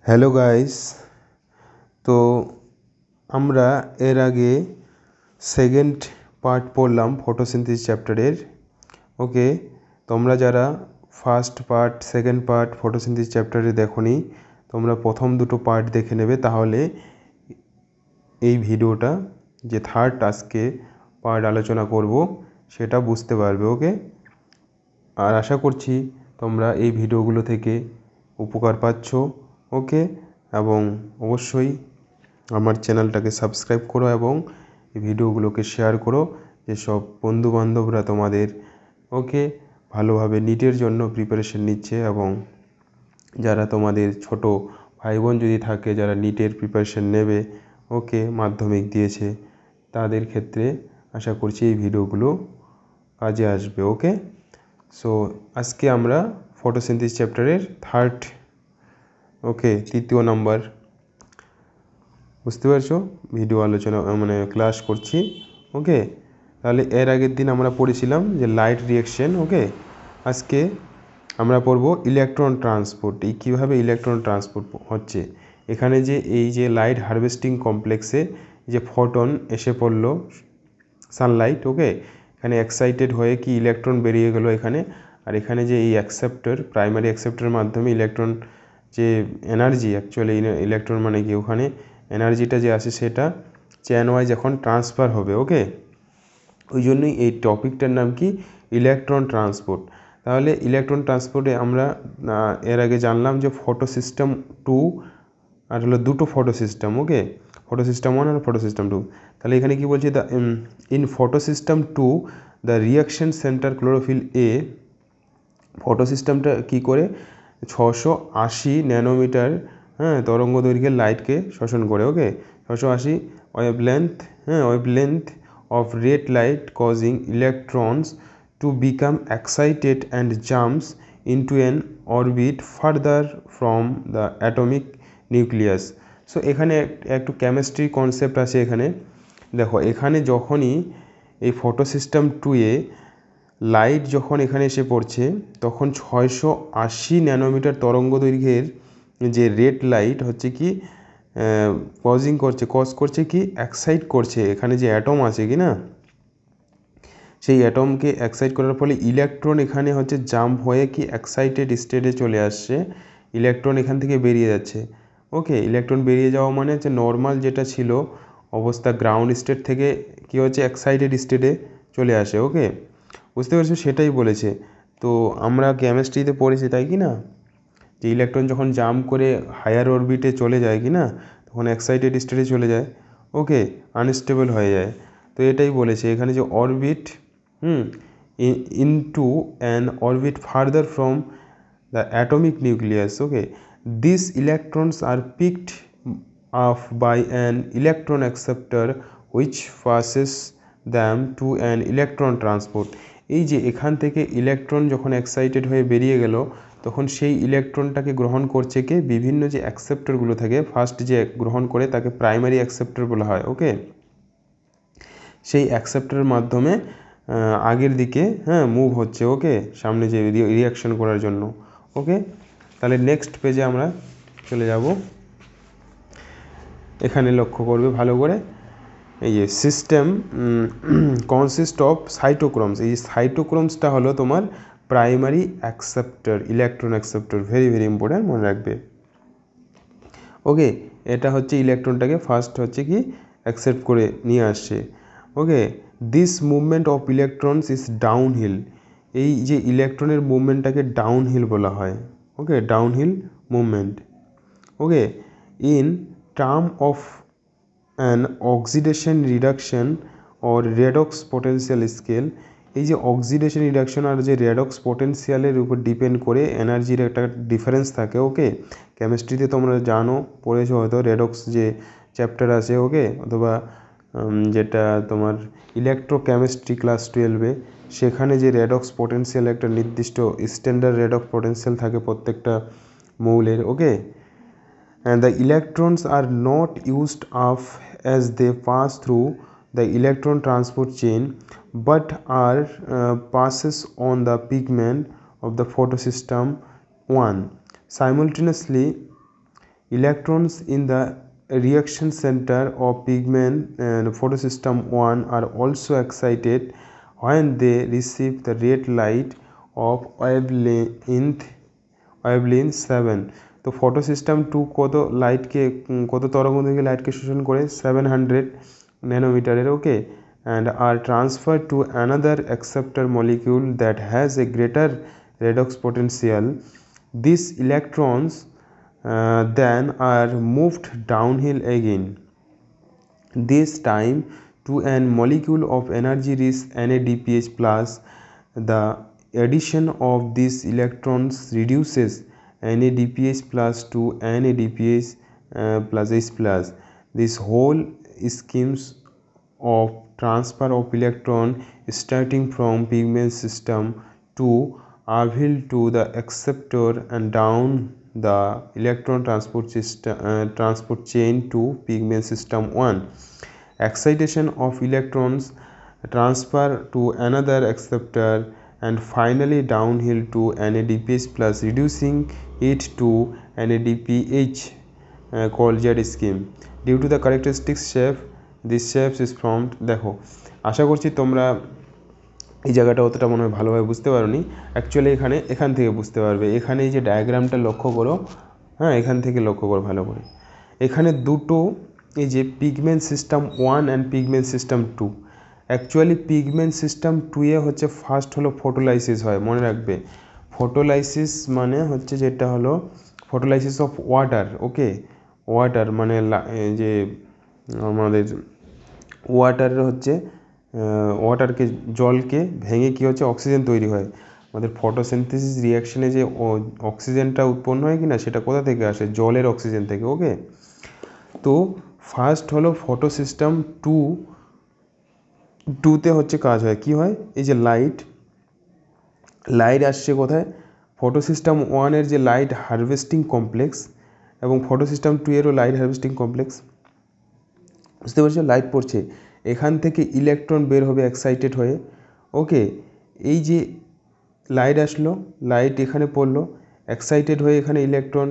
Hello guys. তো আমরা এর আগে সেকেন্ড পার্ট পড়লাম ফটোসিনথেসিস চ্যাপ্টারের। ওকে, তোমরা যারা first part second part photosynthesis চ্যাপ্টারে দেখোনি, তোমরা প্রথম দুটো পার্ট দেখে নেবে, তাহলে এই ভিডিওটা যে থার্ড আজকে পার্ট আলোচনা করব সেটা বুঝতে পারবে। ওকে, আর আশা করছি তোমরা এই ভিডিওগুলো থেকে উপকার পাচ্ছ। ওকে, এবং অবশ্যই আমার চ্যানেলটাকে সাবস্ক্রাইব করো এবং এই ভিডিওগুলোকে শেয়ার করো, যেসব বন্ধুবান্ধবরা তোমাদের ওকে ভালোভাবে নিটের জন্য প্রিপারেশন নিচ্ছে, এবং যারা তোমাদের ছোট ভাই বোন যদি থাকে যারা নিটের প্রিপারেশন নেবে, ওকে মাধ্যমিক দিয়েছে, তাদের ক্ষেত্রে আশা করছি এই ভিডিওগুলো কাজে আসবে। ওকে, সো আজকে আমরা ফটোসিনথেসিস চ্যাপ্টারের থার্ড তৃতীয় নাম্বার বুঝতে পারছো ভিডিও আলোচনা ক্লাস করছি। ওকে, তাহলে এর আগের দিন আমরা পড়েছিলাম যে লাইট রিঅ্যাকশন। ওকে, আজকে আমরা পড়বো ইলেকট্রন ট্রান্সপোর্ট। এই কীভাবে ইলেকট্রন ট্রান্সপোর্ট হচ্ছে। এখানে যে এই যে লাইট হারভেস্টিং কমপ্লেক্সে যে ফোটন এসে পড়লো সানলাইট, ওকে, এখানে এক্সাইটেড হয়ে কি ইলেকট্রন বেরিয়ে গেলো এখানে, আর এখানে যে এই অ্যাকসেপ্টর প্রাইমারি অ্যাকসেপ্টরের মাধ্যমে ইলেকট্রন যে এনার্জি, অ্যাকচুয়ালি ইলেকট্রন মানে কি ওখানে এনার্জিটা যে আসে সেটা চেন ওয়াইজ এখন ট্রান্সফার হবে। ওকে, ওই জন্যই এই টপিকটার নাম কি ইলেকট্রন ট্রান্সপোর্ট। তাহলে ইলেকট্রন ট্রান্সপোর্টে আমরা এর আগে জানলাম যে ফটো সিস্টেম 2 আর হলো দুটো ফটো সিস্টেম। ওকে, ফটো সিস্টেম 1 আর ফটো সিস্টেম 2। তাহলে এখানে কি বলছে, the in photo system 2 the reaction centre chlorophyll A. Photo সিস্টেমটা কী করে 680 ন্যানোমিটার তরঙ্গ দৈর্ঘ্যের লাইটকে শোষণ করে। ওকে, 680 wavelength of red light causing electrons to become excited and jumps into an orbit further from the atomic nucleus. So এখানে একটু chemistry concept আছে এখানে। দেখো, এখানে যখনই এই ফটো সিস্টেম 2-এ লাইট যখন এখানে এসে পড়ছে, তখন 680 ন্যানোমিটার তরঙ্গ দৈর্ঘ্যের যে রেড লাইট হচ্ছে কি কজ করছে কি এক্সাইট করছে এখানে যে অ্যাটম আছে কি না, সেই অ্যাটমকে এক্সাইট করার ফলে ইলেকট্রন এখানে হচ্ছে জাম্প হয়ে কি এক্সাইটেড স্টেটে চলে আসছে, ইলেকট্রন এখান থেকে বেরিয়ে যাচ্ছে। ওকে, ইলেকট্রন বেরিয়ে যাওয়া মানে হচ্ছে নর্মাল যেটা ছিল অবস্থা গ্রাউন্ড স্টেট থেকে কি হচ্ছে এক্সাইটেড স্টেটে চলে আসে। ওকে, বুঝতে পারছো, সেটাই বলেছে। তো আমরা কেমিস্ট্রিতে পড়েছি তাই কি না, যে ইলেকট্রন যখন জাম্প করে হায়ার অরবিটে চলে যায় কি না, তখন এক্সাইটেড স্টেটে চলে যায়। ওকে, আনস্টেবল হয়ে যায়। তো এটাই বলেছে এখানে যে orbit into an orbit further from the atomic nucleus. Okay, this electrons are picked up by an electron acceptor which passes them to an electron transport. এই যে এখান থেকে ইলেকট্রন যখন এক্সাইটেড হয়ে বেরিয়ে গেল, তখন সেই ইলেকট্রনটাকে গ্রহণ করছে কে বিভিন্ন যে অ্যাকসেপ্টরগুলো থাকে, ফার্স্ট যে গ্রহণ করে তাকে প্রাইমারি অ্যাকসেপ্টর বলা হয়। ওকে, সেই অ্যাকসেপ্টরের মাধ্যমে আগের দিকে মুভ হচ্ছে। ওকে, সামনে যে রিয়াকশন করার জন্য। ওকে, তাহলে নেক্সট পেজে আমরা চলে যাব। এখানে লক্ষ্য করবে ভালো করে, এই যে সিস্টেম কনসিস্ট অফ সাইটোক্রোমস। এই সাইটোক্রোমসটা হলো তোমার primary acceptor, electron acceptor, very very important, মনে রাখবে। ওকে, এটা হচ্ছে ইলেকট্রনটাকে ফার্স্ট হচ্ছে কি অ্যাকসেপ্ট করে নিয়ে আসছে। Okay, this movement of electrons is downhill. এই যে ইলেকট্রনের মুভমেন্টটাকে ডাউনহিল বলা হয়। Okay, downhill movement. Okay, in term of an oxidation reduction or redox potential scale. এই যে অক্সিডেশন রিডাকশন আর যে রেডক্স পোটেন্সিয়ালের উপর ডিপেন্ড করে এনার্জির একটা ডিফারেন্স থাকে। ওকে, কেমিস্ট্রিতে তোমরা জানো, পড়েছো হয়তো, রেডক্স যে চ্যাপ্টার আছে। ওকে, অথবা যেটা তোমার ইলেকট্রোকেমিস্ট্রি ক্লাস 12-এ, সেখানে যে রেডক্স পোটেন্সিয়াল একটা নির্দিষ্ট স্ট্যান্ডার্ড রেডক্স পোটেন্সিয়াল থাকে প্রত্যেকটা মৌলের। ওকে, and the electrons are not used up as they pass through the electron transport chain, but are passes on the pigment of the photosystem 1. Simultaneously, Electrons in the reaction center of pigment photosystem 1 are also excited when they receive the red light of wavelength 7. তো photosystem 2 কত তরঙ্গদৈর্ঘ্যে লাইটকে শোষণ করে 700 ন্যানোমিটারের, ওকে, and are transferred to another acceptor molecule that has a greater redox potential. These electrons then are moved downhill again, this time to an molecule of energy rich NADPH plus. The addition of these electrons reduces NADPH plus to NADPH plus H plus. This whole schemes of transfer of electron starting from pigment system to uphill to the acceptor and down the electron transport chain to pigment system 1. Excitation of electrons transfer to another acceptor and finally downhill to NADPH plus, reducing it to NADPH called Z scheme. Due to the characteristic shape, this shape is formed. দেখো, আশা করছি তোমরা এই জায়গাটা অতটা মনে হয় ভালোভাবে বুঝতে পারোনি। অ্যাকচুয়ালি এখান থেকে বুঝতে পারবে। এখানে এই যে ডায়াগ্রামটা লক্ষ্য করো, হ্যাঁ, এখান থেকে লক্ষ্য করো ভালো করে। এখানে দুটো এই যে pigment system 1 and pigment system 2, actually pigment system 2 এ হচ্ছে ফার্স্ট হলো ফটোলাইসিস হয়, মনে রাখবে। ফটোলাইসিস মানে হচ্ছে যেটা হলো photolysis of water, okay. Water মানে যে আমাদের ওয়াটারের হচ্ছে ওয়াটারকে, জলকে ভেঙে কী হচ্ছে অক্সিজেন তৈরি হয়। আমাদের ফটোসিনথেসিস রিয়াকশানে যে অক্সিজেনটা উৎপন্ন হয় কি না, সেটা কোথা থেকে আসে? জলের অক্সিজেন থেকে, ওকে। তো ফার্স্ট হলো ফটোসিস্টেম 2তে হচ্ছে কাজ হয়, কি হয়? এই যে লাইট আসছে কোথায়? ফটোসিস্টেম 1-এর যে লাইট হারভেস্টিং কমপ্লেক্স এবং ফটোসিস্টেম 2-এরও লাইট হারভেস্টিং কমপ্লেক্স, বুঝতে পারছো? লাইট পড়ছে, এখান থেকে ইলেকট্রন বের হবে এক্সাইটেড হয়ে, ওকে। এই যে লাইট আসলো, লাইট এখানে পড়লো, এক্সাইটেড হয়ে এখানে ইলেকট্রন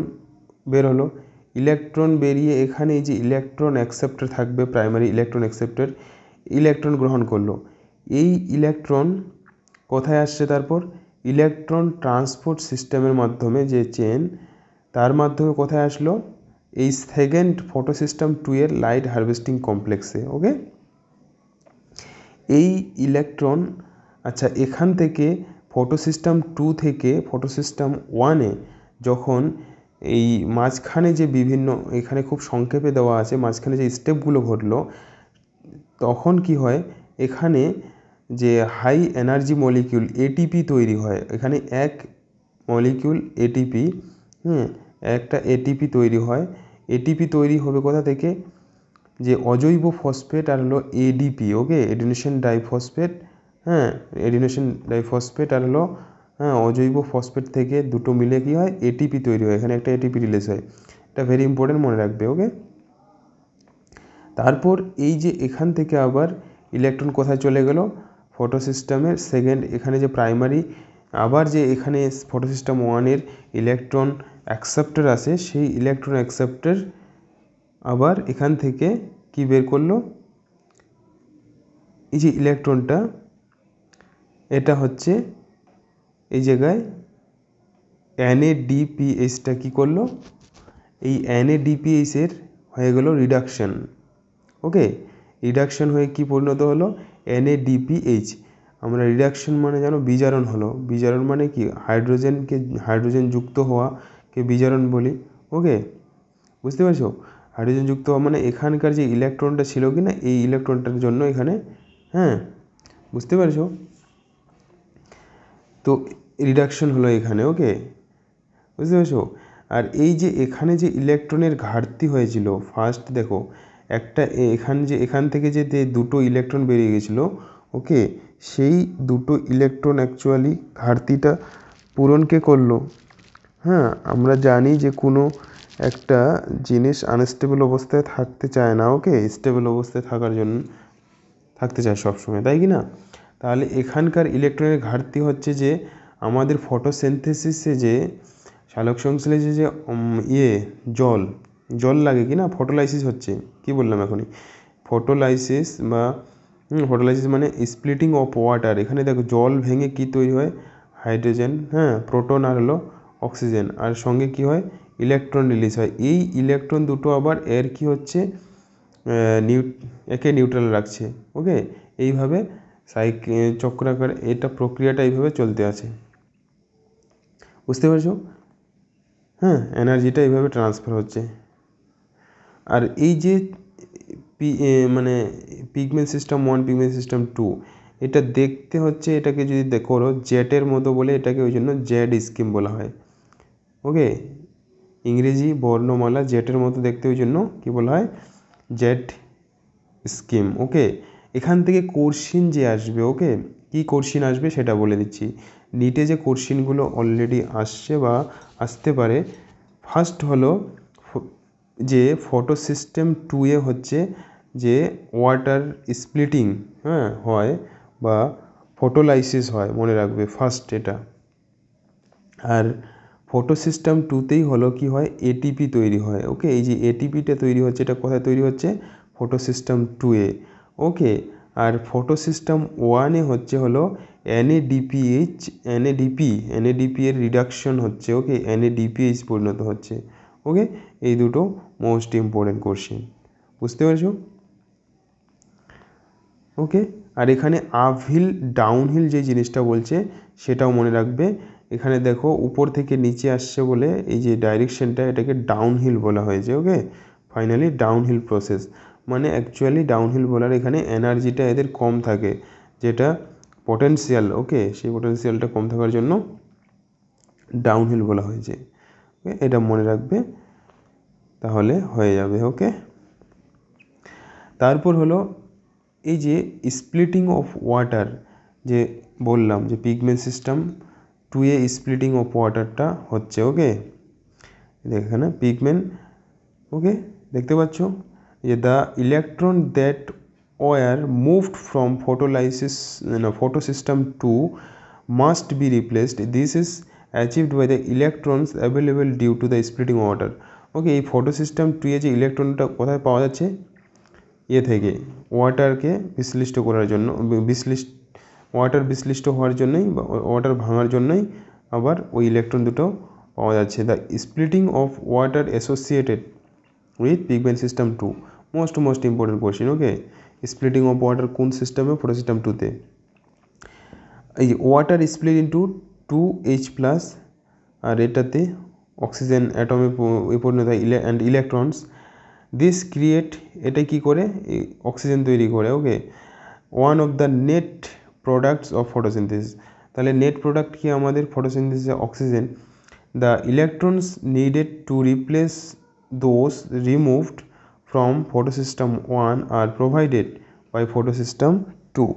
বের হলো, ইলেকট্রন বেরিয়ে এখানে এই যে ইলেকট্রন অ্যাকসেপ্টর থাকবে, প্রাইমারি ইলেকট্রন অ্যাকসেপ্টর, ইলেকট্রন গ্রহণ করলো। এই ইলেকট্রন কোথায় আসছে? তারপর ইলেকট্রন ট্রান্সপোর্ট সিস্টেমের মাধ্যমে যে চেন, তার মাধ্যমে কোথায় আসলো? এই সেকেন্ড ফটোসিস্টেম 2-এর লাইট হারভেস্টিং কমপ্লেক্সে, ওকে। এই ইলেকট্রন, আচ্ছা, এখান থেকে ফটোসিস্টেম 2 থেকে ফটোসিস্টেম 1-এ যখন এই মাঝখানে যে বিভিন্ন, এখানে খুব সংক্ষেপে দেওয়া আছে, মাঝখানে যে স্টেপগুলো ঘটলো, তখন কি হয়? এখানে যে হাই এনার্জি মলিকিউল এটিপি তৈরি হয়, এখানে এক মলিকিউল এটিপি, একটা এটিপি তৈরি হয়। এটিপি তৈরি হবে কোথা থেকে? যে অজৈব ফসফেট আর হলো এডিপি, ওকে, এডিনোসিন ডাইফসফেট, এডিনোসিন ডাইফসফেট আর হলো অজৈব ফসফেট থেকে দুটো মিলে কি হয়? এটিপি তৈরি হয়, এখানে একটা এটিপি রিলিজ হয়। এটা ভেরি ইম্পর্টেন্ট, মনে রাখবে, ওকে। তারপর এই যে এখান থেকে আবার ইলেকট্রন কোথায় চলে গেল? ফটোসিস্টেমের সেকেন্ড, এখানে যে প্রাইমারি, আবার যে এখানে ফটোসিস্টেম 1-এর ইলেকট্রন অ্যাকসেপ্টর আছে, সেই ইলেকট্রন অ্যাকসেপ্টর আবার এখান থেকে কি বের করলো? এই যে ইলেকট্রনটা, এটা হচ্ছে এই জায়গায় NADPHটা কী করলো? এই NADPH-এর হয়ে গেল রিডাকশন, ওকে। রিডাকশন হয়ে কি পরিণত হলো? NADPH। আমরা রিডাকশন মানে জানো বিজারণ হলো। বিজারণ মানে কি? হাইড্রোজেন যুক্ত হওয়াকে বিজারণ বলি, ওকে, বুঝতে পারছো? হাইড্রোজেন যুক্ত হওয়া মানে এখানকার যে ইলেকট্রনটা ছিল কি না, এই ইলেকট্রনটার জন্য এখানে, বুঝতে পারছো? তো রিডাকশন হলো এখানে, ওকে, বুঝতে পারছো? আর এই যে এখানে যে ইলেকট্রনের ঘাটতি হয়েছিল, ফার্স্ট দেখো একটা এখান থেকে যে দুটো ইলেকট্রন বেরিয়ে গেছিলো, ওকে, সেই দুটো ইলেকট্রন অ্যাকচুয়ালি ঘাটতিটা পূরণ কে করলো? আমরা জানি যে কোনো একটা জিনিস আনস্টেবল অবস্থায় থাকতে চায় না, ওকে, স্টেবল অবস্থায় থাকতে চায় সবসময়, তাই কি না? তাহলে এখানকার ইলেকট্রনের ঘাটতি হচ্ছে যে আমাদের ফটোসিনথেসিসে যে সালোকসংশ্লেষে যে জল, জল লাগে কি না, ফটোলাইসিস হচ্ছে, কি বললাম এখনই, ফটোলাইসিস বা ফটোলাইসিস মানে স্প্লিটিং অফ ওয়াটার। এখানে দেখো জল ভেঙে কি তৈরি হয়, হাইড্রোজেন, হ্যাঁ, প্রোটন আর হলো অক্সিজেন, আর সঙ্গে কি হয়, ইলেকট্রন রিলিজ হয়। এই ইলেকট্রন দুটো আবার এর কি হচ্ছে, একে নিউট্রাল রাখছে। ওকে, এইভাবে চক্রাকার এটা প্রক্রিয়াটা এইভাবে চলতে আছে, বুঝতে পারছো? হ্যাঁ, এনার্জিটা এইভাবে ট্রান্সফার হচ্ছে। আর এই যে মানে পিগমেন্ট সিস্টেম 1 পিগমেন্ট সিস্টেম 2 এটা দেখতে হচ্ছে, এটাকে যদি করো জেটের মতো বলে এটাকে ওই জন্য জেড স্কিম বলা হয়। ওকে, ইংরেজি বর্ণমালা জেটের মতো দেখতে, ওই জন্য কী বলা হয়, জেড স্কিম। ওকে, এখান থেকে কোশ্চিন যে আসবে, ওকে, কি কোশ্চিন আসবে সেটা বলে দিচ্ছি। নিটে যে কোশ্চিনগুলো অলরেডি আসছে বা আসতে পারে, ফার্স্ট হলো যে ফটো সিস্টেম 2 এ হচ্ছে যে ওয়াটার স্প্লিটিং, হ্যাঁ, হয় বা ফটোলাইসিস হয়, মনে রাখবে ফার্স্ট এটা। আর ফটো সিস্টেম 2তেই হলো কি হয়, এটিপি তৈরি হয়। ওকে, এই যে এটিপিটা তৈরি হচ্ছে, এটা কোথায় তৈরি হচ্ছে, ফটো সিস্টেম 2 এ। ওকে, আর ফটো সিস্টেম 1 এ হচ্ছে হলো এনএডিপি এর রিডাকশন হচ্ছে। ওকে, এনএডিপিএইচ পরিণত হচ্ছে। ওকে, এই দুটো মোস্ট ইম্পর্টেন্ট কোশ্চেন, বুঝতে পারছো? ওকে, আর এখানে আপহিল ডাউনহিল যে জিনিসটা বলছে সেটাও মনে রাখবে। এখানে দেখো উপর থেকে নিচে আসছে বলে এই যে ডাইরেকশনটা, এটাকে ডাউনহিল বলা হয়েছে। ওকে, ফাইনালি ডাউনহিল প্রসেস মানে অ্যাকচুয়ালি ডাউনহিল বলার এখানে এনার্জিটা এদের কম থাকে, যেটা পটেনশিয়াল। ওকে, সেই পটেনশিয়ালটা কম থাকার জন্য ডাউনহিল বলা হয়েছে। ওকে, এটা মনে রাখবে, তাহলে হয়ে যাবে। ওকে, তারপর হলো এই যে স্প্লিটিং অফ ওয়াটার, যে বললাম যে পিগমেন্ট সিস্টেম 2 এ স্প্লিটিং অফ ওয়াটারটা হচ্ছে। ওকে, এখানে পিগমেন্ট, ওকে, দেখতে পাচ্ছ যে the electron that were moved from photo system 2 must be replaced, this is achieved by the electrons available due to the splitting water. Okay, এই photo system 2 এ যে ইলেকট্রনটা কোথায় পাওয়া যাচ্ছে, থেকে ওয়াটারকে বিশ্লিষ্ট করার জন্য, ওয়াটার বিশ্লিষ্ট হওয়ার জন্যই বা ওয়াটার ভাঙার জন্যই আবার ওই ইলেকট্রন দুটো পাওয়া যাচ্ছে। The splitting of water associated with pigment system 2, most important question. Okay, splitting of water কোন সিস্টেমে, ফটো সিস্টেম 2তে। এই যে ওয়াটার স্প্লিট ইন্টু 2H+, আর এটাতে অক্সিজেন অ্যাটমে পরিণত হয় অ্যান্ড ইলেকট্রনস, দিস ক্রিয়েট, এটা কি করে, অক্সিজেন তৈরি করে। Okay, one of the net products of photosynthesis, তাহলে নেট প্রোডাক্ট কি আমাদের ফটোসিনথেসিসে oxygen. The electrons needed to replace those removed from photosystem 1 are provided by photosystem 2।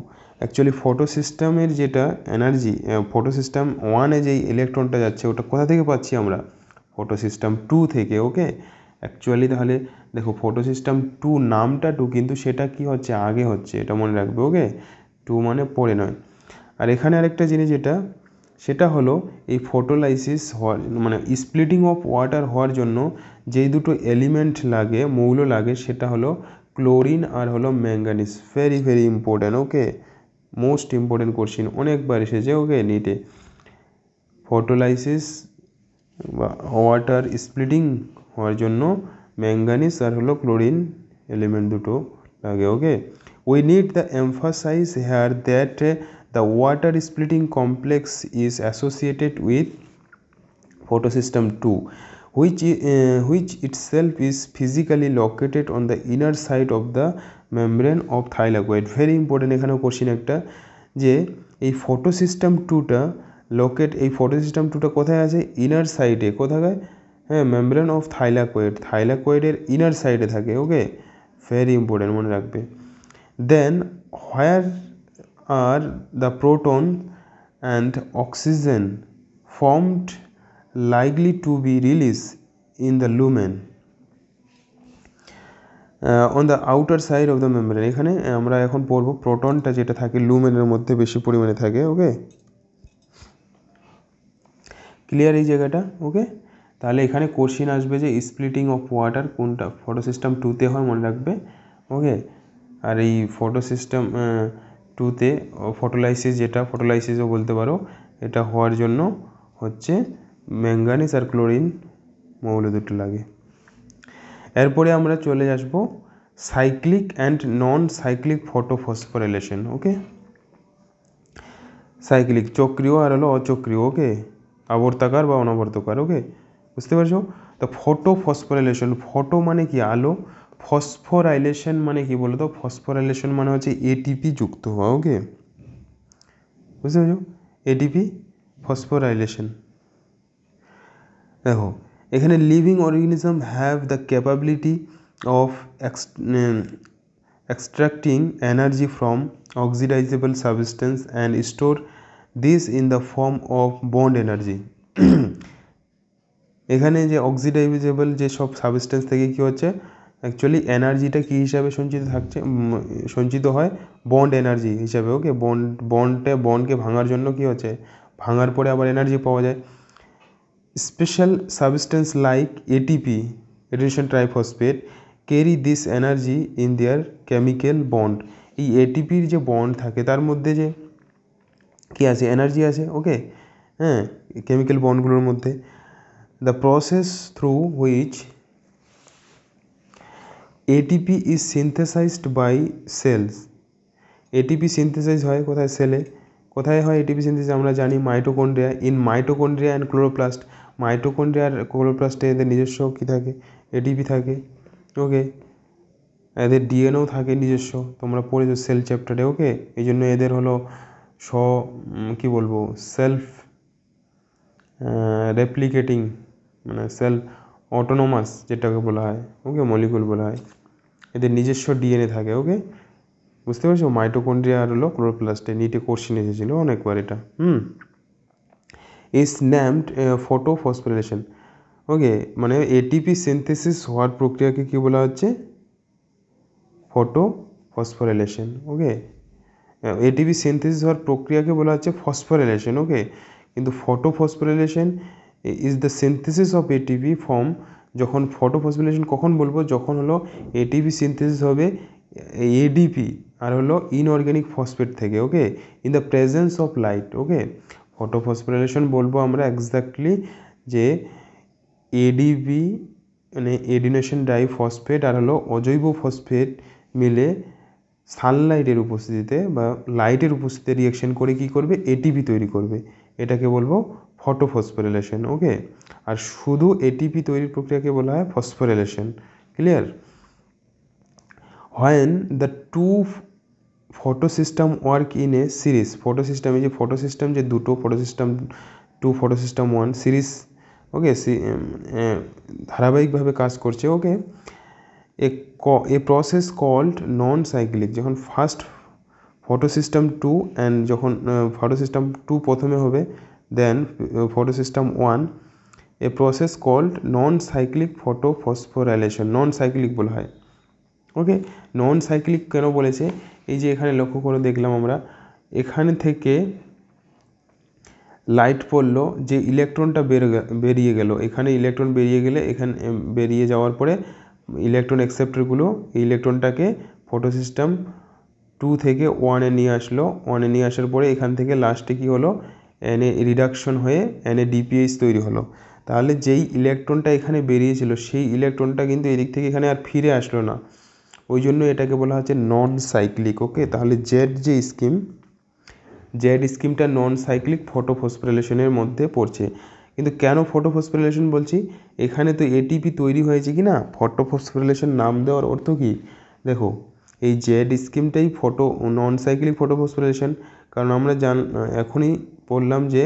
Actually photo সিস্টেমের যেটা এনার্জি, ফটো সিস্টেম 1-এ যেই ইলেকট্রনটা যাচ্ছে ওটা কোথা থেকে পাচ্ছি আমরা, ফটো সিস্টেম 2 থেকে। ওকে, অ্যাকচুয়ালি তাহলে দেখো ফটো সিস্টেম 2 নামটা 2, কিন্তু সেটা কি হচ্ছে, আগে হচ্ছে, এটা মনে রাখবে। ওকে, 2 মানে পরে নয়। আর এখানে আরেকটা জিনিস যেটা, সেটা হলো এই ফটোলাইসিস হওয়ার মানে স্প্লিটিং অফ ওয়াটার হওয়ার জন্য যেই দুটো এলিমেন্ট লাগে, মৌল লাগে, সেটা হলো ক্লোরিন আর হলো manganese. Very important. Okay, most important question, অনেকবার এসেছে। ওকে, নিটে ফটোলাইসিস বা ওয়াটার স্প্লিটিং হওয়ার জন্য ম্যাঙ্গানিজ আর হলো ক্লোরিন এলিমেন্ট দুটো লাগে। Okay, we need the emphasise here that the water splitting complex is associated with photosystem 2, which itself is physically located on the inner side of the membrane of thylakoid. Very important এখানেও question একটা, যে এই photosystem 2টা এই photosystem 2টা কোথায় আছে, inner সাইডে। কোথায়, হ্যাঁ, মেমব্রেন অফ থাইলাকয়েডের ইনার সাইডে থাকে। ওকে, ভেরি ইম্পর্টেন্ট, মনে রাখবে। Then where are the proton and oxygen formed likely to be released in the lumen on the outer side of the membrane. এখানে আমরা এখন পড়ব প্রোটনটা যেটা থাকে লুমেনের মধ্যে বেশি পরিমাণে থাকে। ওকে, ক্লিয়ার এই জায়গাটা? ওকে, তাহলে এখানে কোশ্চিন আসবে যে স্প্লিটিং অফ ওয়াটার কোনটা ফটোসিস্টেম 2-তে হয়, মনে রাখবে। ওকে, আর এই ফটোসিস্টেম 2-তে ফটোলাইসিস, যেটা ফটোলাইসিসও বলতে পারো, এটা হওয়ার জন্য হচ্ছে ম্যাঙ্গানিজ আর ক্লোরিন মৌল দুটো লাগে। এরপরে আমরা চলে আসব cyclic and non cyclic photophosphorylation. Okay, cyclic চক্রীয় আর হলো অচক্রীয়। ওকে, আবর্তাকার বা অনাবর্তকার। ওকে, বুঝতে পারছো? তো ফটোফসফোরাইলেশন, ফটো মানে কি আলো, ফসফোরাইলেশন মানে কি বলো তো? ফসফোরাইলেশন মানে হচ্ছে এটিপি যুক্ত হওয়া। ওকে, বুঝতে পারছো? ATP phosphorylation. দেখো এখানে living organism have the capability of extracting energy from oxidizable substance and store this in the form of bond energy. এখানে যে অক্সিডাইজেবল যে সব সাবস্টেন্স থেকে কী হচ্ছে, অ্যাকচুয়ালি এনার্জিটা কী হিসাবে সঞ্চিত হয় বন্ড এনার্জি হিসাবে। ওকে, বন্ডকে ভাঙার জন্য কী হচ্ছে, ভাঙার পরে আবার এনার্জি পাওয়া যায়। Special substance like ATP, adenosine triphosphate, carry this energy in their chemical bond. এই এটিপির যে বন্ড থাকে তার মধ্যে যে কী আছে, এনার্জি আছে। ওকে, হ্যাঁ, কেমিক্যাল বন্ডগুলোর মধ্যে। The process through which ATP is synthesised by cells. ATP synthesise হয় কোথায়? সেলে। কোথায় হয় এটিপি সিনথেসাইজ? আমরা জানি mitochondria. In mitochondria and chloroplast. Mitochondria আর ক্লোরোপ্লাস্টে এদের নিজস্ব কী থাকে? এটিপি থাকে। ওকে, এদের ডিএনএও থাকে নিজস্ব, তোমরা পড়েছো সেল চ্যাপ্টারে। ওকে, এই জন্য এদের হলো কী বলবো, সেলফ রেপ্লিকেটিং, মানে সেলফ অটোনোমাস যেটাকে বলা হয়। ওকে, মলিকুল বলা হয়, এদের নিজস্ব ডিএনএ থাকে। ওকে, বুঝতে পারছো? মাইটোকন্ড্রিয়া আর হলো ক্লোরোপ্লাস্টে নিটে কোশ্চেন এসেছিলো অনেকবার এটা। Is named photophosphorylation. ওকে, মানে এটিপি সিনথেসিস হওয়ার প্রক্রিয়াকে কী বলা হচ্ছে? ফটোফসফোরাইলেশন। ওকে, এটিপি সিনথেসিস হওয়ার প্রক্রিয়াকে বলা হচ্ছে ফসফোরাইলেশন। ওকে, কিন্তু photophosphorylation is the synthesis of ATP form. যখন ফটোফসফোরাইলেশন কখন বলবো? যখন হলো এটিপি সিনথেসিস হবে এডিপি আর হলো ইনঅর্গ্যানিক ফসফেট থেকে। Okay, in the presence of light. Okay, photophosphorylation বলবো আমরা এক্স্যাক্টলি যে এডিপি মানে এডিনেশন ডাইফসফেট আর হলো অজৈব ফসফেট মিলে সানলাইটের উপস্থিতিতে বা লাইটের উপস্থিতিতে রিয়াকশন করে কী করবে? এটিপি তৈরি করবে। এটাকে বলবো ফটোফসফোরাইলেশন। ওকে, আর শুধু এটিপি তৈরির প্রক্রিয়াকে বলা হয় phosphorylation. Clear? When the two photosystem work in a series. Photosystem, এই যে ফটোসিস্টেম যে দুটো, ফটোসিস্টেম 2, ফটোসিস্টেম 1 সিরিজ। ওকে, ধারাবাহিকভাবে কাজ করছে। Okay, a process called non cyclic. যখন ফার্স্ট ফটোসিস্টেম 2 অ্যান্ড যখন ফটোসিস্টেম 2 প্রথমে হবে, then photosystem 1, a process called non cyclic photophosphorylation. Non cyclic বলা হয়। ওকে, নন সাইক্লিক কেন বলেছে? এই যে এখানে লক্ষ্য করে দেখলাম আমরা, এখানে থেকে লাইট পড়লো, যে ইলেকট্রনটা বেরিয়ে গেল, এখানে ইলেকট্রন বেরিয়ে গেলে, এখানে বেরিয়ে যাওয়ার পরে ইলেকট্রন অ্যাকসেপ্টরগুলো এই ইলেকট্রনটাকে ফটোসিস্টেম 2 থেকে 1-এ নিয়ে আসলো। 1-এ নিয়ে আসার পরে এখান থেকে লাস্টে কী হলো, এনএ রিডাকশন হয়ে NADPH তৈরি হলো। তাহলে যেই ইলেকট্রনটা এখানে বেরিয়েছিল সেই ইলেকট্রনটা কিন্তু এদিক থেকে এখানে আর ফিরে আসলো না, ওই জন্য এটাকে বলা হচ্ছে নন সাইক্লিক। ওকে, তাহলে জেড স্কিমটা নন সাইক্লিক ফটোফসফোরাইলেশনের মধ্যে পড়ছে। কিন্তু কেন ফটোফসফোরাইলেশন বলছি? এখানে তো এটিপি তৈরি হয়েছে কি না। ফটোফসফোরাইলেশন নাম দেওয়ার অর্থ কি? দেখো, এই জেড স্কিমটাই নন সাইক্লিক ফটোফসফোরাইলেশন, কারণ আমরা এখনই বললাম যে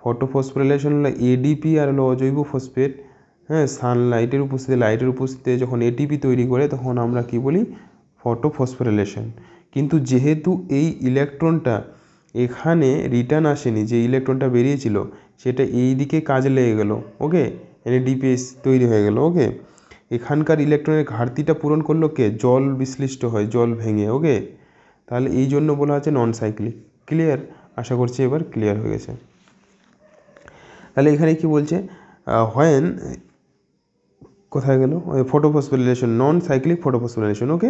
ফটোফসফোরাইলেশন হলো এডিপি আর হলো অজৈব ফসফেট, হ্যাঁ, সানলাইটের উপস্থিতি, লাইটের উপস্থিতিতে যখন এটিপি তৈরি করে তখন আমরা কি বলি? ফটোফসফোরাইলেশন। কিন্তু যেহেতু এই ইলেকট্রনটা এখানে রিটার্ন আসেনি, যে ইলেকট্রনটা বেরিয়েছিল সেটা এই দিকে কাজে লেগে গেল। ওকে, NADPH তৈরি হয়ে গেল। ওকে, এখানকার ইলেকট্রনের ঘাটতিটা পূরণ করলো কে? জল বিশ্লিষ্ট হয়, জল ভেঙে। ওকে, তাহলে এই জন্য বলা হচ্ছে নন সাইক্লিক। ক্লিয়ার? আশা করছি এবার ক্লিয়ার হয়ে গেছে। তাহলে এখানে কি বলছে? হোয়েন কোথায় গেল ফটোফসফোরিলেশন, নন সাইক্লিক ফটোফসফোরিলেশন। ওকে,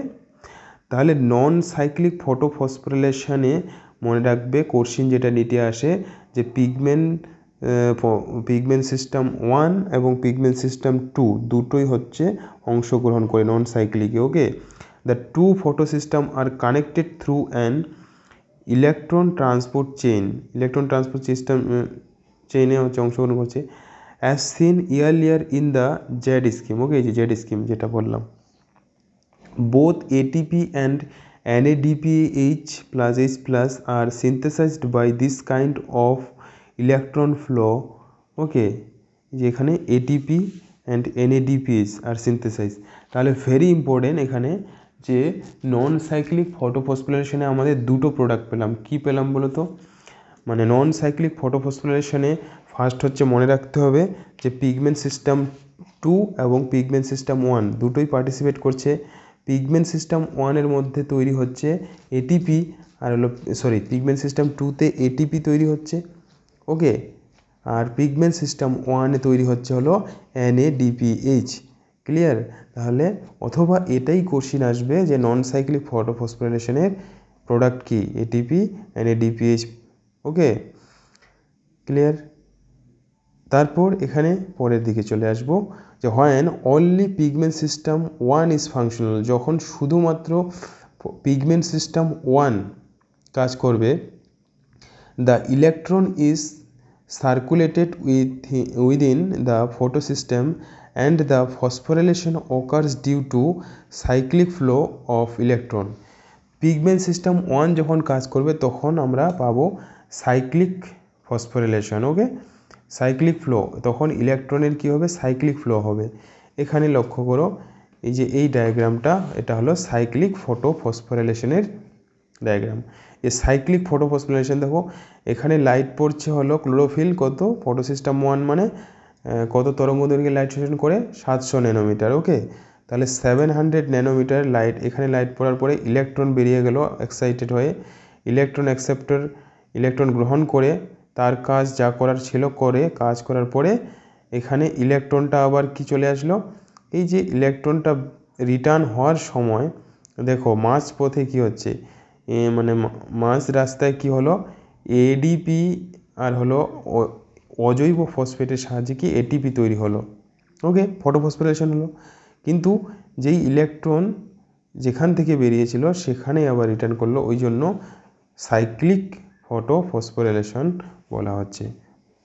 তাহলে নন সাইক্লিক ফটোফসফোরিলেশনে মনে রাখবে কোশ্চিন যেটা নিতে আসে যে পিগমেন্ট সিস্টেম 1 এবং পিগমেন্ট সিস্টেম 2 দুটোই হচ্ছে অংশগ্রহণ করে নন সাইক্লিকে। Okay, the two photo system are connected through an electron transport system চেইনে হচ্ছে অংশগ্রহণ করছে, as seen earlier in the Z scheme. Okay, এই যে জেড স্কিম যেটা বললাম, both ATP and NADPH plus H plus are synthesized by this kind of electron flow. Okay, যেখানে ATP and NADPH are synthesise. তাহলে very important এখানে যে non cyclic ফটোফসফোরিলেশনে আমাদের দুটো প্রোডাক্ট পেলাম। কি পেলাম বলো তো? মানে নন সাইক্লিক ফটোফসফোরিলেশনে ফার্স্ট হচ্ছে মনে রাখতে হবে যে পিগমেন্ট সিস্টেম 2 এবং পিগমেন্ট সিস্টেম 1 দুটোই পার্টিসিপেট করছে। পিগমেন্ট সিস্টেম 1-এর মধ্যে তৈরি হচ্ছে এটিপি, আর হলো পিগমেন্ট সিস্টেম 2-তে এটিপি তৈরি হচ্ছে। ওকে, আর পিগমেন্ট সিস্টেম 1-এ তৈরি হচ্ছে হলো NADPH। ক্লিয়ার? তাহলে অথবা এটাই কোশ্চিন আসবে যে নন সাইক্লিক ফটোফসফোরিলেশনের প্রোডাক্ট কি, এটিপি NADPH। Okay, clear? তারপর এখানে পরের দিকে চলে আসবো যে when only pigment system 1 is functional, যখন শুধুমাত্র পিগমেন্ট সিস্টেম 1 কাজ করবে, the electron is circulated within the photo system and the phosphorylation occurs due to cyclic flow of electron. Pigment system 1 যখন কাজ করবে তখন আমরা পাবো cyclic phosphorylation. Okay, cyclic flow, তখন ইলেকট্রনের কী হবে, সাইক্লিক ফ্লো হবে। এখানে লক্ষ্য করো এই যে এই ডায়াগ্রামটা, এটা হলো সাইক্লিক ফটোফসফোরিলেশনের ডায়াগ্রাম। এই সাইক্লিক ফটোফসফোরিলেশন দেখো এখানে লাইট পড়ছে হলো ক্লোরোফিল কত, ফটো সিস্টেম 1 মানে কত তরঙ্গ দৈর্ঘ্যে লাইট শোষণ করে 700 ন্যানোমিটার। ওকে, তাহলে 700 ন্যানোমিটার লাইট, এখানে লাইট পড়ার পরে ইলেকট্রন বেরিয়ে গেল এক্সাইটেড হয়ে, ইলেকট্রন অ্যাকসেপ্টর ইলেকট্রন গ্রহণ করে তার কাজ যা করার ছিল করে, কাজ করার পরে এখানে ইলেকট্রনটা আবার কি চলে আসলো, এই যে ইলেকট্রনটা রিটার্ন হওয়ার সময় দেখো মাঝ পথে কি হচ্ছে, মানে মাঝ রাস্তায় কি হলো, এডিপি আর হলো অজৈব ফসফেটের সাহায্যে কি এটিপি তৈরি হলো। ওকে, ফটোফসফোরিলেশন হলো, কিন্তু যেই ইলেকট্রন যেখান থেকে বেরিয়েছিল সেখানেই আবার রিটার্ন করলো, ওই জন্য সাইক্লিক ফটোফসফোরিলেশন বলা হচ্ছে।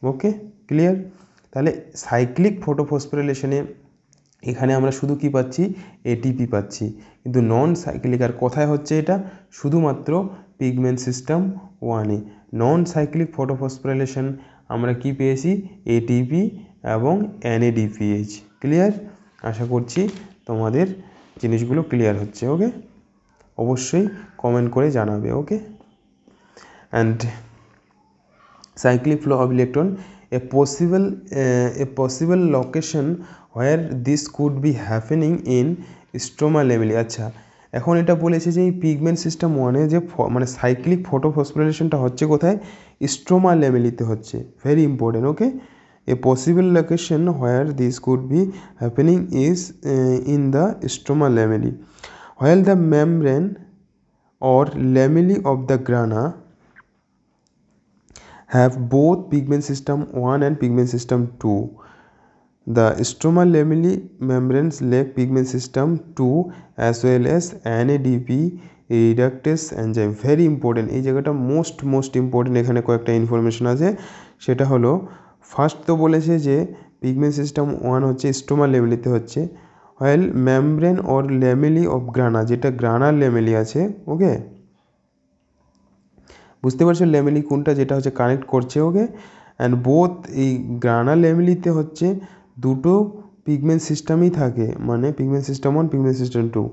ওকে, ক্লিয়ার? তাহলে সাইক্লিক ফটোফসফোরিলেশনে এখানে আমরা শুধু কি পাচ্ছি, এটিপি পাচ্ছি, কিন্তু নন সাইক্লিক আর কোথায় হচ্ছে এটা, শুধুমাত্র পিগমেন্ট সিস্টেম 1-এ। নন সাইক্লিক ফটোফসফোরিলেশন আমরা কি পেয়েছি, এটিপি এবং NADPH। ক্লিয়ার? আশা করছি তোমাদের জিনিসগুলো ক্লিয়ার হচ্ছে। ওকে, অবশ্যই কমেন্ট করে জানাবে। ওকে, and cyclic flow of electron, a possible location where this could be happening in stroma lamella। আচ্ছা, এখন এটা বলেছে যে এই পিগমেন্ট সিস্টেম 1-এ যে মানে সাইক্লিক ফটোফসফোরিলেশনটা হচ্ছে কোথায়, স্ট্রোমা ল্যামেলিতে হচ্ছে। Very important. Okay, a possible location where this could be happening is in the stroma lamellae, while the membrane or lamellae of the grana have both pigment system 1 and pigment system 2. The stroma lamellae membranes lack pigment system 2 as well as NADP reductase enzyme. Very important, এই জায়গাটা most important. এখানে কয়েকটা information আছে, সেটা হলো first তো বলেছে যে পিগমেন্ট সিস্টেম 1 হচ্ছে স্ট্রোমা ল্যামেলিতে হচ্ছে, while membrane or lamellae of grana, যেটা গ্রানার ল্যামেলি আছে। ওকে, বুঝতে পারছো ল্যামেলি কোনটা, যেটা হচ্ছে কানেক্ট করছে। ওকে, অ্যান্ড বোথ এই গ্রানার ল্যামেলিতে হচ্ছে দুটো পিগমেন্ট সিস্টেমই থাকে, মানে pigment system 1 pigment system 2।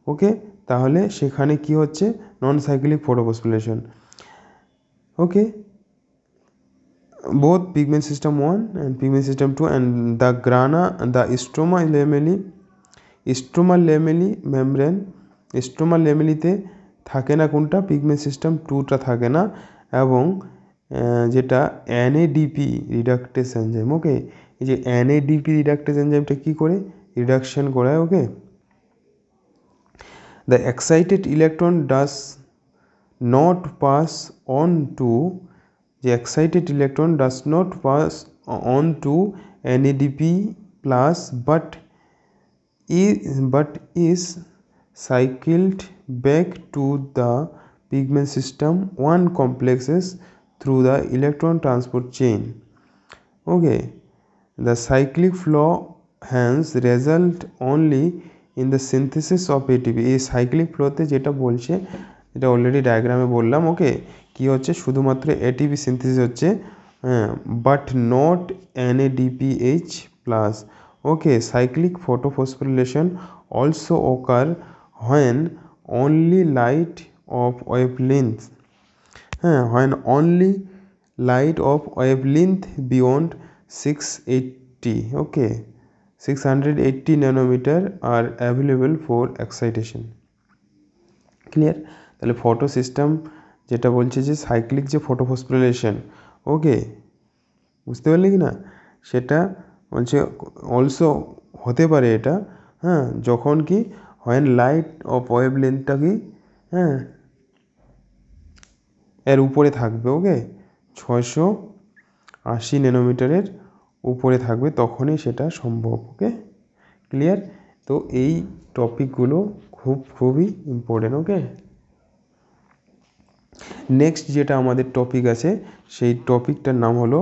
Okay, তাহলে সেখানে কি হচ্ছে, non cyclic photophosphorylation. Okay, both pigment system 1 and pigment system 2 and the grana the stroma lamellae membrane, stroma ল্যামেলিতে থাকে না কোনটা, পিগমেন্ট সিস্টেম 2টা থাকে না, এবং যেটা NADP রিডাক্টেস এনজাইম। ওকে, এই যে NADP রিডাক্টেজ এনজাইমটা কী করে রিডাকশন করায়, okay. The excited electron does not pass on to, যে excited electron does not pass on to NADP plus but is cycled back to the pigment system 1 complexes through the electron transport chain. Okay, the cyclic flow hence result only in the synthesis of ATP. এই cyclic ফ্লোতে যেটা বলছে এটা already ডায়াগ্রামে বললাম, ওকে। কি হচ্ছে, শুধুমাত্র ATP synthesis হচ্ছে, হ্যাঁ, but not NADPH plus, okay. Cyclic photophosphorylation also occur when only light of wavelength, হ্যাঁ, when only light of wavelength beyond 680, okay, 680 nanometer are available for excitation. Clear? তাহলে ফটো সিস্টেম যেটা বলছে যে cyclic যে photophosphorylation, ওকে, বুঝতে পারলে কি না, সেটা বলছে অলসো হতে পারে এটা, হ্যাঁ, যখন কি হোয়েন লাইট অফ ওয়েভ লেন্থটা কি, হ্যাঁ, এর উপরে থাকবে, ওকে, 680 ন্যানোমিটারের উপরে থাকবে, তখনই সেটা সম্ভব, ওকে। ক্লিয়ার? তো এই টপিকগুলো খুবই ইম্পর্টেন্ট, ওকে। নেক্সট যেটা আমাদের টপিক আছে সেই টপিকটার নাম হলো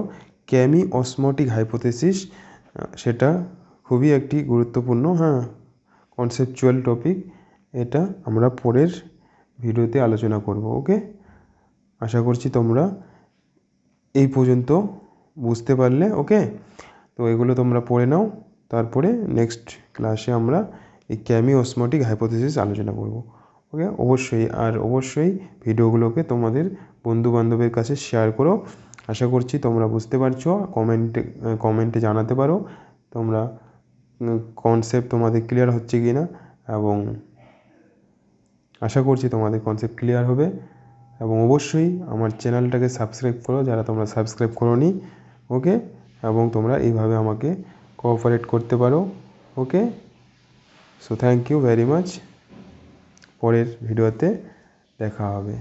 ক্যামি অসমোটিক হাইপোথেসিস। সেটা খুবই একটি গুরুত্বপূর্ণ, হ্যাঁ, কনসেপচুয়াল টপিক। এটা আমরা পরের ভিডিওতে আলোচনা করব, ওকে। আশা করছি তোমরা এই পর্যন্ত বুঝতে পারলে, ওকে। তো এগুলো তোমরা পড়ে নাও, তারপরে নেক্সট ক্লাসে আমরা এই ক্যামি অসমোটিক হাইপোথেসিস আলোচনা করব, ওকে। অবশ্যই ভিডিওগুলোকে তোমাদের বন্ধুবান্ধবের কাছে শেয়ার করো। আশা করছি তোমরা বুঝতে পারছো। কমেন্টে জানাতে পারো তোমরা কনসেপ্ট তোমাদের ক্লিয়ার হচ্ছে কি না, এবং আশা করছি তোমাদের কনসেপ্ট ক্লিয়ার হবে। এবং অবশ্যই আমার চ্যানেলটাকে সাবস্ক্রাইব করো যারা তোমরা সাবস্ক্রাইব করোনি, ওকে। এবং তোমরা এইভাবে আমাকে কোঅপারেট করতে পারো, okay. So thank you very much. পরের ভিডিওতে দেখা হবে।